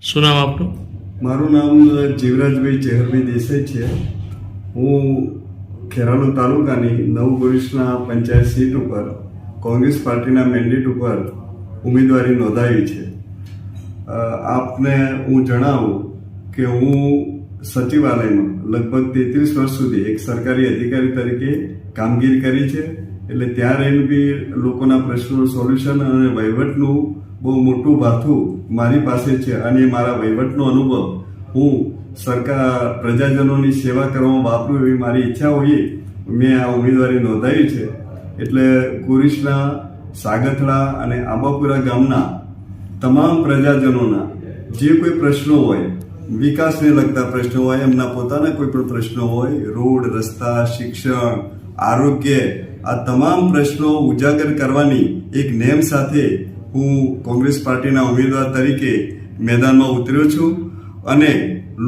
શું નામ આપનું? મારું નામ જીવરાજભાઈ ચેહરભાઈ દેસાઈ છે. હું ખેરાલુ તાલુકાની નવ ગોરીસના પંચાયત સીટ ઉપર કોંગ્રેસ પાર્ટીના મેન્ડેટ ઉપર ઉમેદવારી નોંધાવી છે. આપને હું જણાવું કે હું સચિવાલયમાં લગભગ 33 વર્ષ સુધી એક સરકારી અધિકારી તરીકે કામગીરી કરી છે. એટલે ત્યાં રહીને બી લોકોના પ્રશ્નોનું સોલ્યુશન અને વહીવટનું બહુ મોટું ભાથું મારી પાસે છે અને મારા વહીવટનો અનુભવ હું સરકાર પ્રજાજનોની સેવા કરવામાં વાપરું એવી મારી ઈચ્છા હોય મેં આ ઉમેદવારી નોંધાવી છે. એટલે ગોરીસના સાગથડા અને આંબાપુરા ગામના તમામ પ્રજાજનોના જે કોઈ પ્રશ્નો હોય, વિકાસને લગતા પ્રશ્નો હોય, એમના પોતાના કોઈ પણ પ્રશ્નો હોય, રોડ, રસ્તા, શિક્ષણ, આરોગ્ય, આ તમામ પ્રશ્નો ઉજાગર કરવાની એક નેમ સાથે હું કોંગ્રેસ પાર્ટીના ઉમેદવાર તરીકે મેદાનમાં ઉતર્યો છું અને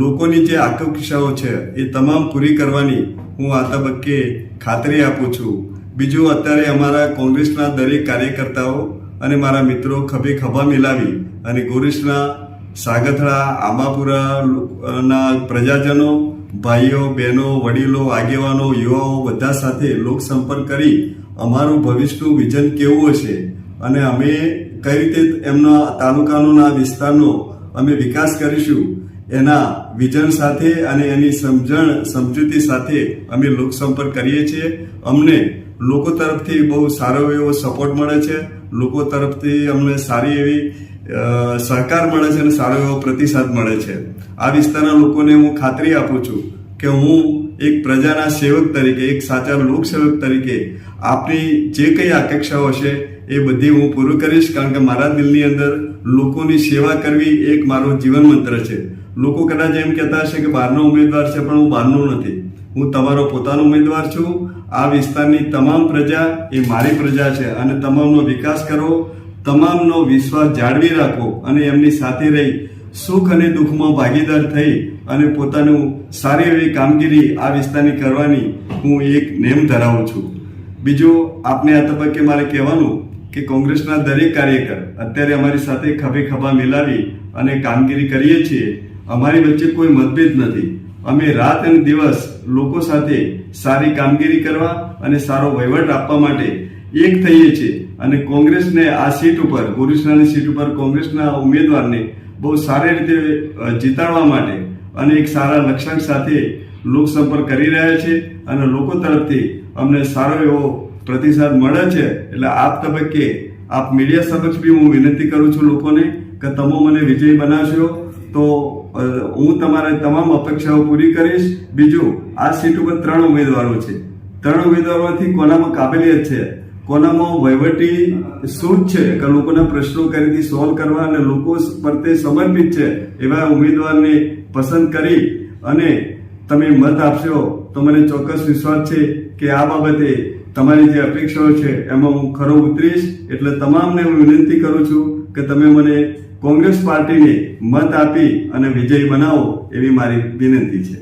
લોકોની જે આકાંક્ષાઓ છે એ તમામ પૂરી કરવાની હું આ તબક્કે ખાતરી આપું છું. બીજું, અત્યારે અમારા કોંગ્રેસના દરેક કાર્યકર્તાઓ અને મારા મિત્રો ખભે ખભા મિલાવી અને ગોરીસના સાગથડા, આંબાપુરાના પ્રજાજનો, ભાઈઓ, બહેનો, વડીલો, આગેવાનો, યુવાઓ બધા સાથે લોકસંપર્ક કરી અમારું ભવિષ્યનું વિઝન કેવું હશે અને અમે કઈ રીતે એમના તાલુકાના વિસ્તારનો અમે વિકાસ કરીશું એના વિઝન સાથે અને એની સમજૂતી સાથે અમે લોકસંપર્ક કરીએ છીએ. અમને લોકો તરફથી બહુ સારો એવો સપોર્ટ મળે છે, લોકો તરફથી અમને સારી એવી સહકાર મળે છે અને સારો એવો પ્રતિસાદ મળે છે. આ વિસ્તારના લોકોને હું ખાતરી આપું છું કે હું એક પ્રજાના સેવક તરીકે, એક સાચા લોકસેવક તરીકે આપની જે કંઈ આકાંક્ષાઓ છે એ બધી હું પૂરું કરીશ. કારણ કે મારા દિલની અંદર લોકોની સેવા કરવી એક મારો જીવન મંત્ર છે. લોકો કદાચ એમ કહેતા હશે કે બહારનો ઉમેદવાર છે, પણ હું બહારનો નથી. હું તમારો પોતાનો ઉમેદવાર છું. આ વિસ્તારની તમામ પ્રજા એ મારી પ્રજા છે અને તમામનો વિકાસ કરો, તમામનો વિશ્વાસ જાળવી રાખો અને એમની સાથે રહી સુખ અને દુઃખમાં ભાગીદાર થઈ અને પોતાનું સારી એવી કામગીરી આ વિસ્તારની કરવાની હું એક નેમ ધરાવું છું. બીજું, આપને આ તબક્કે મારે કહેવાનું કે કોંગ્રેસના દરેક કાર્યકર અત્યારે અમારી સાથે ખભે ખભા મિલાવી અને કામગીરી કરીએ છીએ. અમારી વચ્ચે કોઈ મતભેદ નથી. અમે રાત અને દિવસ લોકો સાથે સારી કામગીરી કરવા અને સારો વહીવટ આપવા માટે એક થઈએ છીએ અને કોંગ્રેસને આ સીટ ઉપર, ગોરીસનાની સીટ ઉપર કોંગ્રેસના ઉમેદવારને બહુ સારી રીતે જીતાડવા માટે અને એક સારા લક્ષ્યાંક સાથે લોકસંપર્ક કરી રહ્યા છે અને લોકો તરફથી અમને સારો એવો પ્રતિસાદ મળે છે. એટલે આ તબક્કે આપ મીડિયા સમક્ષ બી હું વિનંતી કરું છું લોકોને કે તમે મને વિજય બનાવશો તો હું તમારી તમામ અપેક્ષાઓ પૂરી કરીશ. બીજું, આ સીટ ઉપર 3 ઉમેદવારો છે. 3 ઉમેદવારોથી કોનામાં કાબેલિયત છે, કોનામાં વહીવટી સૂઝ છે કે લોકોના પ્રશ્નો કરીથી સોલ્વ કરવા અને લોકો પ્રત્યે સમર્પિત છે એવા ઉમેદવારને પસંદ કરી અને તમે મત આપશો તો મને ચોક્કસ વિશ્વાસ છે કે આ બાબતે તમારી જે અપેક્ષાઓ છે એમાં હું ખરો ઉતરીશ. એટલે તમામને હું વિનંતી કરું છું કે તમે મને કોંગ્રેસ પાર્ટીને મત આપી અને વિજય બનાવો એવી મારી વિનંતી છે.